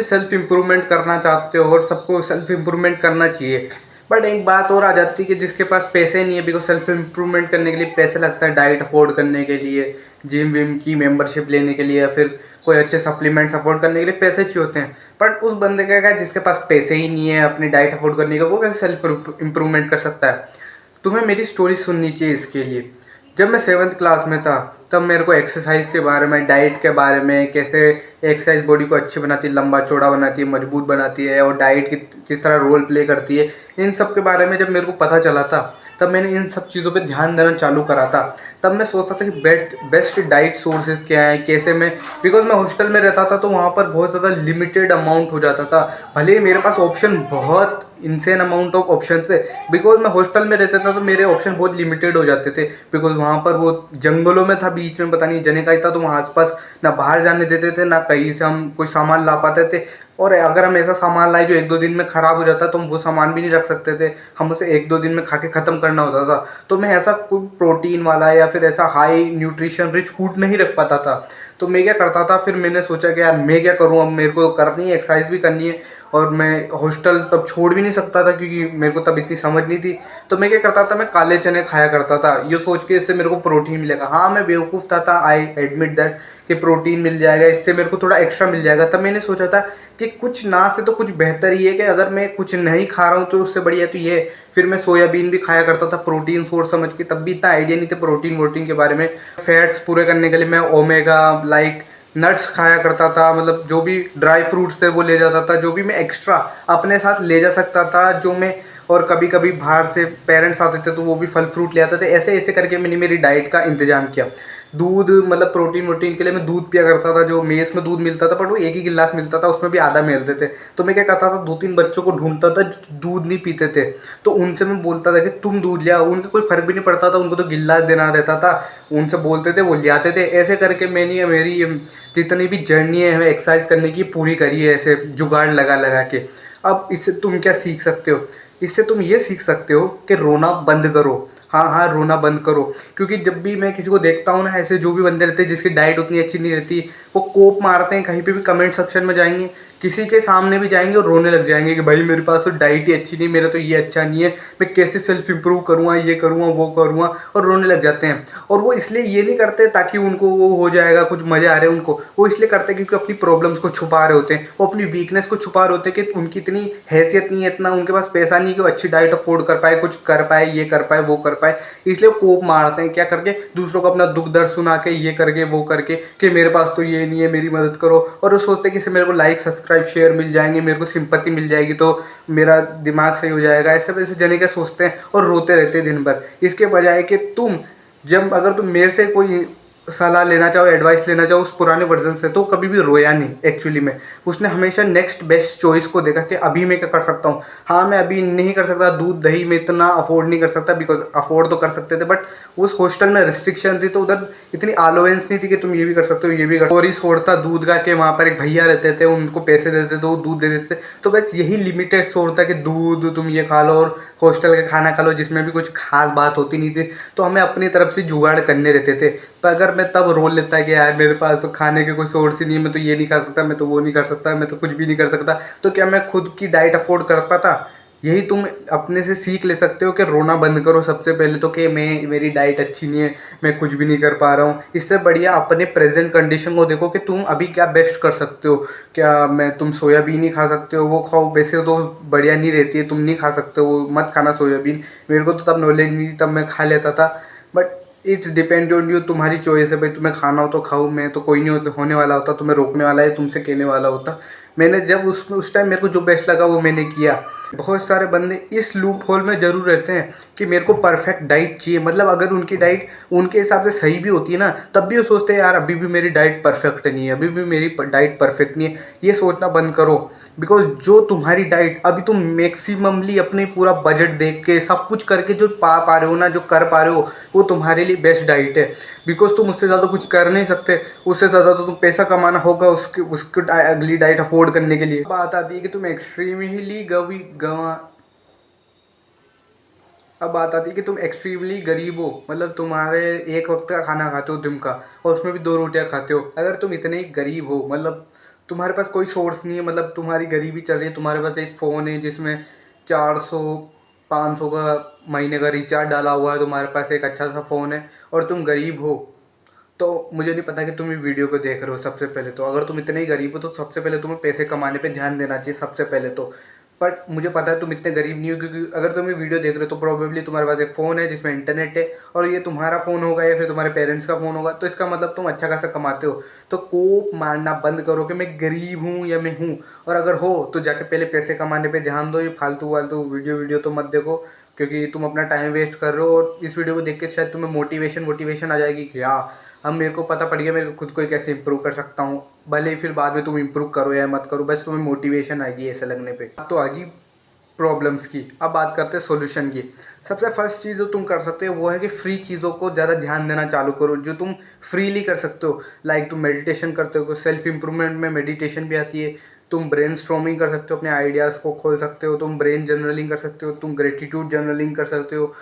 Self improvement करना चाहते हो और सबको सेल्फ इम्प्रूवमेंट करना चाहिए, बट एक बात और आ जाती है कि जिसके पास पैसे नहीं है, बिकॉज सेल्फ इम्प्रूवमेंट करने के लिए पैसे लगता है, डाइट अफोर्ड करने के लिए, जिम विम की मेंबरशिप लेने के लिए, या फिर कोई अच्छे सप्लीमेंट्स अफोर्ड करने के लिए पैसे चाहिए होते हैं। बट उस बंदे का क्या है, जिसके पास पैसे ही नहीं है अपनी डाइट अफोर्ड करने का, वो कैसे सेल्फ इम्प्रूवमेंट कर सकता है? तुम्हें मेरी स्टोरी सुननी चाहिए इसके लिए। जब मैं 7th क्लास में था, तब मेरे को एक्सरसाइज के बारे में, डाइट के बारे में, कैसे एक्सरसाइज बॉडी को अच्छी बनाती है, लंबा चौड़ा बनाती है, मजबूत बनाती है, और डाइट किस तरह रोल प्ले करती है, इन सब के बारे में जब मेरे को पता चला था, तब मैंने इन सब चीज़ों पे ध्यान देना चालू करा था। तब मैं सोचता था कि बेस्ट डाइट सोर्सेज क्या हैं, कैसे मैं, बिकॉज मैं हॉस्टल में रहता था तो वहाँ पर बहुत ज़्यादा लिमिटेड अमाउंट हो जाता था। भले ही मेरे पास ऑप्शन बहुत इनसेन अमाउंट ऑफ ऑप्शन थे, बिकॉज मैं हॉस्टल में रहता था तो मेरे ऑप्शन बहुत लिमिटेड हो जाते थे, बिकॉज वहाँ पर वो जंगलों में था, बीच में पता नहीं जने का ही था, तो वहाँ आसपास ना बाहर जाने देते थे, ना कहीं से हम कोई सामान ला पाते थे। और अगर हम ऐसा सामान लाए जो 1-2 दिन में ख़राब हो जाता, तो हम वो सामान भी नहीं रख सकते थे, हम उसे 1-2 दिन में खा के ख़त्म करना होता था। तो मैं ऐसा कोई प्रोटीन वाला या फिर ऐसा हाई न्यूट्रिशन रिच फूड नहीं रख पाता था। तो मैं क्या करता था, फिर मैंने सोचा कि यार मैं क्या करूँ, अब मेरे को करनी है, एक्सरसाइज भी करनी है, और मैं हॉस्टल तब छोड़ भी नहीं सकता था क्योंकि मेरे को तब इतनी समझ नहीं थी। तो मैं क्या करता था, मैं काले चने खाया करता था, ये सोच के इससे मेरे को प्रोटीन मिलेगा। हाँ, मैं बेवकूफ़ था, आई एडमिट दैट, कि प्रोटीन मिल जाएगा, इससे मेरे को थोड़ा एक्स्ट्रा मिल जाएगा। तब मैंने सोचा था कि कुछ ना से तो कुछ बेहतर ही है, कि अगर मैं कुछ नहीं खा रहा हूँ तो उससे बढ़िया तो ये। फिर मैं सोयाबीन भी खाया करता था प्रोटीन सोर्स समझ के, तब भी इतना आइडिया नहीं था प्रोटीन वोटीन के बारे में। फैट्स पूरे करने के लिए मैं ओमेगा लाइक नट्स खाया करता था, मतलब जो भी ड्राई फ्रूट्स थे वो ले जाता था, जो भी मैं एक्स्ट्रा अपने साथ ले जा सकता था, जो मैं, और कभी कभी बाहर से पेरेंट्स आते थे तो वो भी फल फ्रूट ले आते थे। ऐसे ऐसे करके मैंने मेरी डाइट का इंतजाम किया। दूध, मतलब प्रोटीन वोटीन के लिए मैं दूध पिया करता था, जो मेस में दूध मिलता था, बट वो एक ही गिलास मिलता था, उसमें भी आधा मेलते थे। तो मैं क्या करता था, 2-3 बच्चों को ढूंढता था जो दूध नहीं पीते थे, तो उनसे मैं बोलता था कि तुम दूध ले आओ। उनको कोई फर्क भी नहीं पड़ता था, उनको तो गिलास देना रहता था, उनसे बोलते थे, वो ले आते थे। ऐसे करके मैंने मेरी जितनी भी जर्नी है एक्सरसाइज करने की पूरी करी है, ऐसे जुगाड़ लगा लगा के। अब इससे तुम क्या सीख सकते हो? इससे तुम ये सीख सकते हो कि रोना बंद करो। हाँ हाँ, रोना बंद करो। क्योंकि जब भी मैं किसी को देखता हूँ ना, ऐसे जो भी बंदे रहते हैं जिसकी डाइट उतनी अच्छी नहीं रहती, वो कोप मारते हैं, कहीं पे भी कमेंट सेक्शन में जाएंगे, किसी के सामने भी जाएंगे और रोने लग जाएंगे कि भाई मेरे पास तो डाइट ही अच्छी नहीं, मेरा तो ये अच्छा नहीं है, मैं कैसे सेल्फ इंप्रूव करूँगा, ये करूँगा वो करूँगा, और रोने लग जाते हैं। और वो इसलिए ये नहीं करते ताकि उनको वो हो जाएगा, कुछ मज़े आ रहे हैं उनको, वो इसलिए करते हैं क्योंकि अपनी प्रॉब्लम्स को छुपा रहे होते हैं, वो अपनी वीकनेस को छुपा रहे होते हैं कि उनकी इतनी हैसियत नहीं है, इतना उनके पास पैसा नहीं है कि वो अच्छी डाइट अफोर्ड कर पाए, कुछ कर पाए, ये कर पाए, वो कर पाए। इसलिए वो कोप मारते हैं, क्या करके, दूसरों को अपना दुख दर्द सुना के, ये करके वो करके, कि मेरे पास तो ये नहीं है, मेरी मदद करो। और वो सोचते हैं कि इससे मेरे को लाइक सब्सक्राइब शेयर मिल जाएंगे, मेरे को सिंपत्ति मिल जाएगी, तो मेरा दिमाग सही हो जाएगा। ऐसे वैसे जने के सोचते हैं और रोते रहते हैं दिन भर। इसके बजाय कि तुम, जब अगर तुम मेरे से कोई सलाह लेना चाहो, एडवाइस लेना चाहो उस पुराने वर्जन से, तो कभी भी रोया नहीं एक्चुअली में। उसने हमेशा नेक्स्ट बेस्ट चॉइस को देखा कि अभी मैं क्या कर सकता हूँ। हाँ, मैं अभी नहीं कर सकता, दूध दही में इतना अफोर्ड नहीं कर सकता, बिकॉज अफोर्ड तो कर सकते थे, बट उस हॉस्टल में रिस्ट्रिक्शन थी, तो उधर इतनी अलाउंस नहीं थी कि तुम ये भी कर सकते हो, ये भी कर। और इस सोर्स था दूध का कि वहाँ पर एक भैया रहते थे, उनको पैसे देते थे, वो दूध दे देते थे। तो बस यही लिमिटेड सोर्स था कि दूध तुम ये खा लो और हॉस्टल का खाना खा लो, जिसमें भी कुछ खास बात होती नहीं थी। तो हमें अपनी तरफ से जुगाड़ करने रहते थे। पर अगर मैं तब रोल लेता कि यार मेरे पास तो खाने के कोई सोर्स ही नहीं है, मैं तो ये नहीं खा सकता, मैं तो वो नहीं कर सकता, मैं तो कुछ भी नहीं कर सकता, तो क्या मैं खुद की डाइट अफोर्ड कर पाता? यही तुम अपने से सीख ले सकते हो कि रोना बंद करो सबसे पहले तो, कि मैं, मेरी डाइट अच्छी नहीं है, मैं कुछ भी नहीं कर पा रहा हूँ। इससे बढ़िया अपने प्रेजेंट कंडीशन को देखो कि तुम अभी क्या बेस्ट कर सकते हो। क्या मैं, तुम सोयाबीन ही खा सकते हो, वो खाओ, वैसे तो बढ़िया नहीं रहती है, तुम नहीं खा सकते हो, मत खाना सोयाबीन। मेरे को तो तब नॉलेज नहीं थी, तब मैं खा लेता था। But it's depend on you, तुम्हारी चॉइस है भाई, तुम्हें खाना हो तो खाओ, मैं तो कोई नहीं होने वाला होता तुम्हें रोकने वाला है, तुमसे कहने वाला होता। मैंने जब उस टाइम मेरे को जो बेस्ट लगा वो मैंने किया। बहुत सारे बंदे इस लूप होल में ज़रूर रहते हैं कि मेरे को परफेक्ट डाइट चाहिए, मतलब अगर उनकी डाइट उनके हिसाब से सही भी होती है ना, तब भी वो सोचते हैं यार अभी भी मेरी डाइट परफेक्ट नहीं है, अभी भी मेरी डाइट परफेक्ट नहीं है। ये सोचना बंद करो, बिकॉज जो तुम्हारी डाइट अभी तुम मैक्सिममली अपने पूरा बजट देख के सब कुछ करके जो पा रहे हो ना, जो कर पा रहे हो, वो तुम्हारे लिए बेस्ट डाइट है। बिकॉज तुम उससे ज़्यादा कुछ कर नहीं सकते, उससे ज़्यादा तो तुम पैसा कमाना होगा उसके अगली डाइट अफोर्ड करने के लिए। बात आती है कि तुम एक्सट्रीमली गवा अब बात आती है कि तुम एक्सट्रीमली गरीब हो, मतलब तुम्हारे एक वक्त का खाना खाते हो दिन का, और उसमें भी 2 रोटियां खाते हो। अगर तुम इतने ही गरीब हो, मतलब तुम्हारे पास कोई सोर्स नहीं है, मतलब तुम्हारी गरीबी चल रही है, तुम्हारे पास एक फ़ोन है जिसमें 400 500 का महीने का रिचार्ज डाला हुआ है, तुम्हारे पास एक अच्छा सा फ़ोन है और तुम गरीब हो, तो मुझे नहीं पता कि तुम ये वीडियो को देख रहे हो। सबसे पहले तो अगर तुम इतने ही गरीब हो तो सबसे पहले तुम्हें पैसे कमाने पे ध्यान देना चाहिए सबसे पहले तो। बट मुझे पता है तुम इतने गरीब नहीं हो, क्योंकि अगर तुम ये वीडियो देख रहे हो तो प्रोबेबली तुम्हारे पास एक फ़ोन है जिसमें इंटरनेट है और ये तुम्हारा फ़ोन होगा या फिर तुम्हारे पेरेंट्स का फ़ोन होगा, तो इसका मतलब तुम अच्छा खासा कमाते हो। तो कोप मारना बंद करो कि मैं गरीब हूँ या मैं हूँ, और अगर हो तो जाके पहले पैसे कमाने पर ध्यान दो। ये फालतू वालतू वीडियो तो मत देखो, क्योंकि तुम अपना टाइम वेस्ट कर रहे हो। और इस वीडियो को देख के शायद तुम्हें मोटिवेशन आ जाएगी कि हाँ, अब मेरे को पता पड़ गया मेरे को खुद को ही कैसे इंप्रूव कर सकता हूँ। भले ही फिर बाद में तुम इंप्रूव करो या मत करो, बस तुम्हें मोटिवेशन आएगी ऐसे लगने पे। अब तो आएगी प्रॉब्लम्स की। अब बात करते हैं सॉल्यूशन की। सबसे फर्स्ट चीज़ जो तुम कर सकते हो वो है कि फ्री चीज़ों को ज़्यादा ध्यान देना चालू करो, जो तुम फ्रीली कर सकते हो। लाइक तुम मेडिटेशन करते हो, सेल्फ इंप्रूवमेंट में मेडिटेशन भी आती है। तुम ब्रेन स्टॉर्मिंग कर सकते हो, अपने आइडियाज़ को खोल सकते हो, तुम ब्रेन जर्नलिंग कर सकते हो, तुम ग्रेटिट्यूड जर्नलिंग कर सकते हो,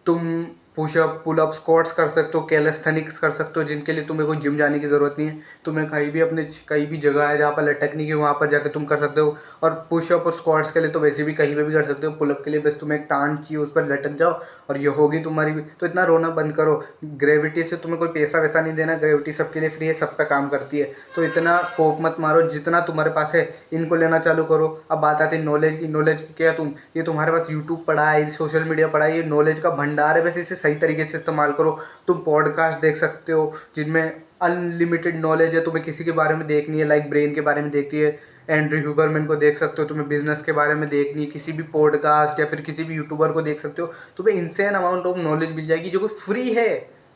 तुम पुशअप पुलअप स्क्वाट्स कर सकते हो, कैलिस्थेनिक्स कर सकते हो, जिनके लिए तुम्हें कोई जिम जाने की ज़रूरत नहीं है। तुम्हें कहीं भी अपने कहीं भी जगह है जहाँ पर लटकने की, वहाँ पर जाकर तुम कर सकते हो। और पुशअप और स्क्वाट्स के लिए तो वैसे भी कहीं पे भी कर सकते हो। पुलअप के लिए बस तुम्हें एक टांग चाहिए, उस पर लटक जाओ और ये होगी तुम्हारी भी। तो इतना रोना बंद करो। ग्रेविटी से तुम्हें कोई पैसा वैसा नहीं देना, ग्रेविटी सबके लिए फ्री है, सब पे काम करती है। तो इतना कोप मत मारो, जितना तुम्हारे पास है इनको लेना चालू करो। अब बात आती है नॉलेज की। नॉलेज की क्या, तुम ये तुम्हारे पास यूट्यूब पड़ा है, सोशल मीडिया पड़ा है, ये नॉलेज का भंडार है, बस इसे सही तरीके से इस्तेमाल करो। तुम पॉडकास्ट देख सकते हो जिनमें अनलिमिटेड नॉलेज है। तुम्हें किसी के बारे में देखनी है, लाइक ब्रेन के बारे में देखती है, एंड्रयू ह्यूबरमैन को देख सकते हो। तुम्हें बिजनेस के बारे में देखनी है, किसी भी पॉडकास्ट या फिर किसी भी यूट्यूबर को देख सकते हो। तुम्हें इंसेन अमाउंट ऑफ नॉलेज मिल जाएगी जो कि फ्री है,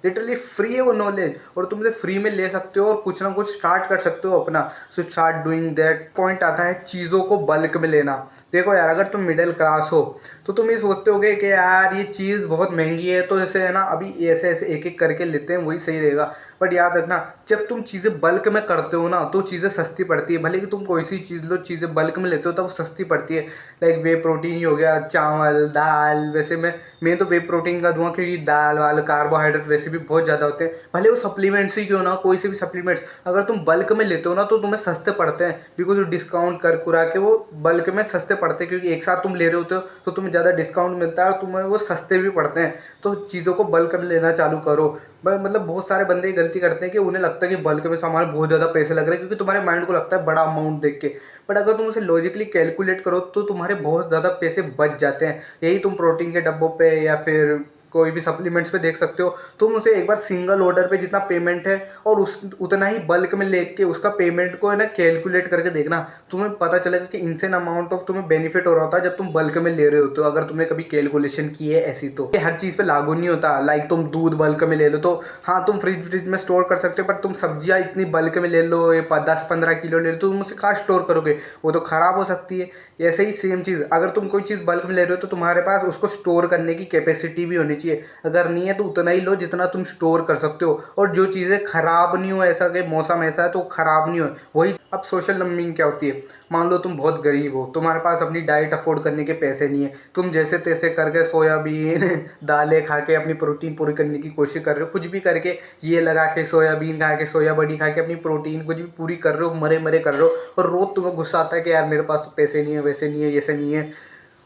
लिटरली फ्री है वो नॉलेज, और तुम उसे फ्री में ले सकते हो और कुछ ना कुछ स्टार्ट कर सकते हो अपना। So start doing that. Point आता है चीज़ों को बल्क में लेना। देखो यार, अगर तुम मिडिल क्लास हो तो तुम ये सोचते होगे कि यार ये चीज़ बहुत महंगी है, तो ऐसे है ना, अभी ऐसे ऐसे एक एक करके लेते हैं, वही सही रहेगा। बट याद रखना, जब तुम चीज़ें बल्क में करते हो ना तो चीज़ें सस्ती पड़ती है। भले कि तुम कोई सी चीज़ लो, चीज़ें बल्क में लेते हो तब सस्ती पड़ती है। लाइक वे प्रोटीन ही हो गया, चावल दाल। वैसे मैं तो वे प्रोटीन का दूंगा, क्योंकि दाल वाल कार्बोहाइड्रेट वैसे भी बहुत ज़्यादा होते हैं। भले वो सप्लीमेंट्स ही क्यों ना, कोई से भी सप्लीमेंट्स अगर तुम बल्क में लेते हो ना तो तुम्हें सस्ते पड़ते हैं, बिकॉज डिस्काउंट कर कुरा के वो बल्क में सस्ते पड़ते हैं, क्योंकि एक साथ तुम ले रहे होते हो तो तुम्हें ज़्यादा डिस्काउंट मिलता है और तुम्हें वो सस्ते भी पड़ते हैं। तो चीज़ों को बल्क में लेना चालू करो। मतलब बहुत सारे बंदे ये गलती करते हैं कि उन्हें लगता है कि बल्क में सामान बहुत ज़्यादा पैसे लग रहे हैं, क्योंकि तुम्हारे माइंड को लगता है बड़ा अमाउंट देख के। बट अगर तुम उसे लॉजिकली कैलकुलेट करो तो तुम्हारे बहुत ज़्यादा पैसे बच जाते हैं। यही तुम प्रोटीन के डब्बों पे या फिर कोई भी सप्लीमेंट्स पे देख सकते हो। तुम उसे एक बार सिंगल ऑर्डर पे जितना पेमेंट है और उस उतना ही बल्क में लेके उसका पेमेंट को है ना कैलकुलेट करके देखना, तुम्हें पता चलेगा कि इनसेन अमाउंट ऑफ तुम्हें बेनिफिट हो रहा होता है जब तुम बल्क में ले रहे होते हो। अगर तुमने कभी कैलकुलेशन की है ऐसी, तो ये हर चीज़ पे लागू नहीं होता। लाइक तुम दूध बल्क में ले लो तो हाँ, तुम फ्रिज में स्टोर कर सकते हो, बट तुम सब्जियां इतनी बल्क में ले लो, ये 10-15 किलो ले लो, तो तुम उसे कहाँ स्टोर करोगे, वो तो ख़राब हो सकती है। ऐसे ही सेम चीज़, अगर तुम कोई चीज़ बल्क में ले रहे हो तो तुम्हारे पास उसको स्टोर करने की कैपेसिटी भी होनी चाहिए। अगर नहीं है तो उतना ही लो जितना तुम स्टोर कर सकते हो, और जो चीज़ें ख़राब नहीं हो, ऐसा कि मौसम ऐसा है तो ख़राब नहीं हो वही। अब सोशल लंबिंग क्या होती है, मान लो तुम बहुत गरीब हो, तुम्हारे पास अपनी डाइट अफोर्ड करने के पैसे नहीं है, तुम जैसे तैसे करके सोयाबीन दालें खा के अपनी प्रोटीन पूरी करने की कोशिश कर रहे हो, कुछ भी करके ये लगा के सोयाबीन खा के, सोया बड़ी खा के अपनी प्रोटीन कुछ भी पूरी कर रहे हो, मरे मरे कर रहे हो, और रोज़ तुम्हें गुस्सा आता है कि यार मेरे पास तो पैसे नहीं है, वैसे नहीं है, ऐसे नहीं है।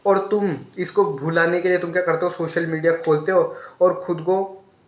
और तुम इसको भुलाने के लिए तुम क्या करते हो, सोशल मीडिया खोलते हो और खुद को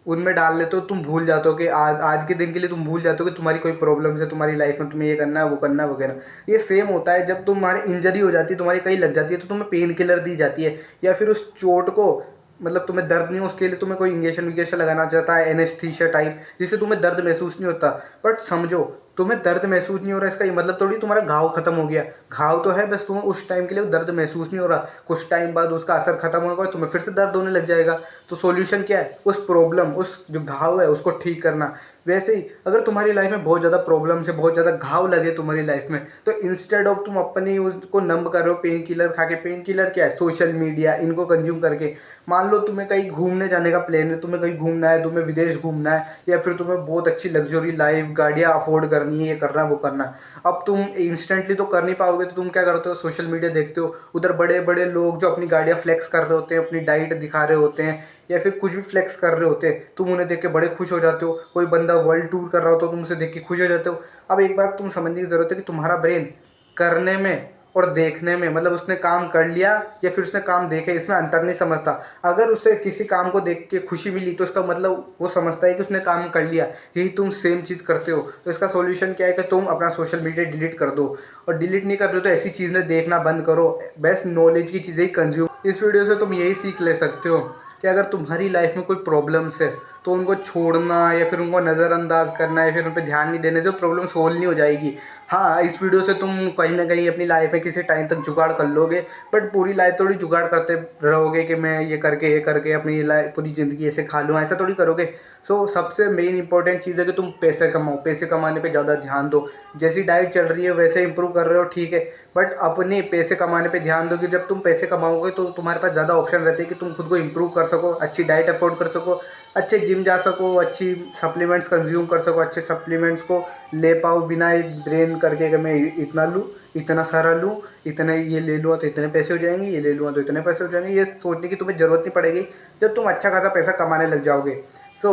उनमें डाल लेते हो। तुम भूल जाते हो कि आज आज के दिन के लिए तुम भूल जाते हो कि तुम्हारी कोई प्रॉब्लम्स है तुम्हारी लाइफ में, तुम्हें ये करना है वो करना है वगैरह। ये सेम होता है जब तुम्हारी इंजरी हो जाती है, तुम्हारी कहीं लग जाती है, तो तुम्हें पेन किलर दी जाती है, या फिर उस चोट को, मतलब तुम्हें दर्द नहीं हो उसके लिए तुम्हें कोई इंजेक्शन विजेक्शन लगाना चाहता है, एनेस्थीसिया टाइप, जिससे तुम्हें दर्द महसूस नहीं होता। बट समझो, तुम्हें दर्द महसूस नहीं हो रहा, इसका ये मतलब थोड़ी तुम्हारा घाव खत्म हो गया। घाव तो है, बस तुम्हें उस टाइम के लिए दर्द महसूस नहीं हो रहा, कुछ टाइम बाद उसका असर खत्म होगा, तुम्हें फिर से दर्द होने लग जाएगा। तो सॉल्यूशन क्या है, उस प्रॉब्लम, उस जो घाव है उसको ठीक करना। वैसे ही अगर तुम्हारी लाइफ में बहुत ज़्यादा प्रॉब्लम्स है, बहुत ज़्यादा घाव लगे तुम्हारी लाइफ में, तो इंस्टेड ऑफ तुम अपने उसको नंब कर रहे हो पेन किलर खा के, पेन किलर क्या है, सोशल मीडिया, इनको कंज्यूम करके। मान लो तुम्हें कहीं घूमने जाने का प्लान है, तुम्हें कहीं घूमना है, तुम्हें विदेश घूमना है, या फिर तुम्हें बहुत अच्छी लग्जरी लाइफ गाड़ियाँ अफोर्ड करनी है, ये करना है वो करना है। अब तुम इंस्टेंटली तो कर नहीं पाओगे, तो तुम क्या करते हो, सोशल मीडिया देखते हो, उधर बड़े बड़े लोग जो अपनी गाड़ियाँ फ्लेक्स कर रहे होते हैं, अपनी डाइट दिखा रहे होते हैं, या फिर कुछ भी फ्लेक्स कर रहे होते हैं, तुम उन्हें देख के बड़े खुश हो जाते हो। कोई बंदा वर्ल्ड टूर कर रहा होता है, तुम उसे देख के खुश हो जाते हो। अब एक बात तुम समझने की ज़रूरत है कि तुम्हारा ब्रेन करने में और देखने में, मतलब उसने काम कर लिया या फिर उसने काम देखे, इसमें अंतर नहीं समझता। अगर उसे किसी काम को देख के खुशी मिली तो इसका मतलब वो समझता है कि उसने काम कर लिया। यही तुम सेम चीज़ करते हो। तो इसका सॉल्यूशन क्या है कि तुम अपना सोशल मीडिया डिलीट कर दो, और डिलीट नहीं कर रहे हो तो ऐसी चीज़ें देखना बंद करो। बेस्ट नॉलेज की चीज़ें ही कंज्यूम। इस वीडियो से तुम यही सीख ले सकते हो कि अगर तुम्हारी लाइफ में कोई प्रॉब्लम्स है तो उनको छोड़ना या फिर उनको नज़रअंदाज करना या फिर उन पर ध्यान नहीं देने से प्रॉब्लम सोल्व नहीं हो जाएगी। हाँ, इस वीडियो से तुम कहीं ना कहीं अपनी लाइफ में किसी टाइम तक जुगाड़ कर लोगे, बट पूरी लाइफ थोड़ी जुगाड़ करते रहोगे कि मैं ये करके अपनी लाइफ पूरी ज़िंदगी ऐसे खा लूँ, ऐसा थोड़ी करोगे। सो सबसे मेन इंपॉर्टेंट चीज़ है कि तुम पैसे कमाओ, पैसे कमाने पे ज़्यादा ध्यान दो। जैसी डाइट चल रही है वैसे इंप्रूव कर रहे हो, ठीक है, बट अपने पैसे कमाने पे ध्यान दो कि जब तुम पैसे कमाओगे तो तुम्हारे पास ज़्यादा ऑप्शन रहते हैं कि तुम खुद को इंप्रूव कर सको, अच्छी डाइट अफोर्ड कर सको, अच्छे जिम जा सको, अच्छी सप्लीमेंट्स कंज्यूम कर सको, अच्छे सप्लीमेंट्स को ले पाओ बिना एक ब्रेन करके कि मैं इतना लूँ, इतना सारा लूँ, इतने ये ले लूँ तो इतने पैसे हो जाएंगे, ये ले लूँ तो इतने पैसे हो जाएंगे। ये सोचने की तुम्हें ज़रूरत नहीं पड़ेगी जब तुम अच्छा खासा पैसा कमाने लग जाओगे। सो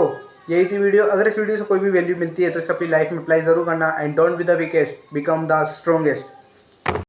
यही थी वीडियो। अगर इस वीडियो से कोई भी वैल्यू मिलती है तो इसे अपनी लाइफ में अप्लाई ज़रूर करना। And don't be the weakest, become the strongest.